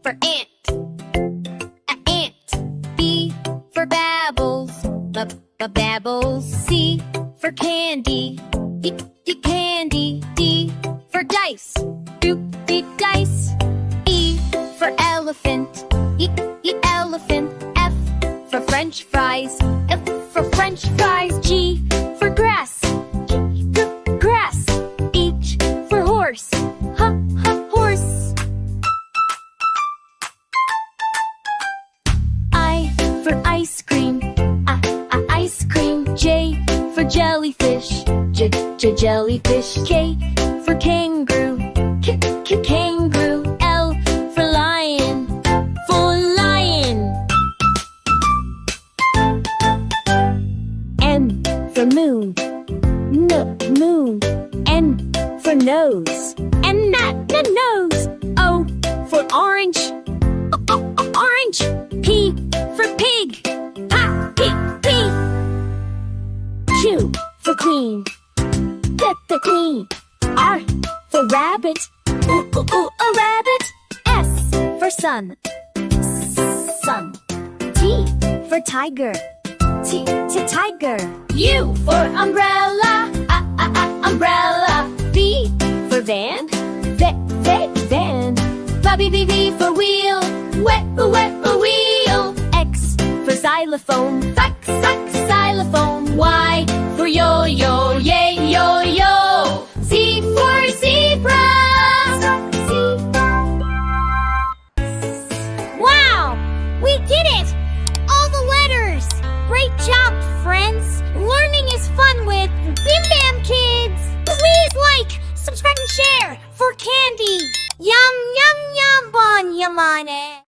for ant, ant. B for babbles, babbles. C for candy, candy. D for dice, dice. E for elephant, elephant. F for French fries, F for French fries. G for grass, grass. H for horse, horse. I for ice cream, ice cream. J for jellyfish, jellyfish. K for kangaroo, kangaroo. L for lion, lion. M for moon, moon. N for nose, nose. O for orange, orange. P for pig, pig. Q for queen, the queen. R for rabbit, a rabbit. S for sun, sun. T for tiger, tiger. U for umbrella, umbrella. V for van, van. V for wheel, wheel. X for xylophone, xylophone. Y for yo-yo, yo-yo. Z for zebra. Wow, we did it! All the letters! Great job, friends! Learning is fun with Bim Bam Kids! Please like, subscribe, and share for candy! Yum, yum, yum, bon, yamane!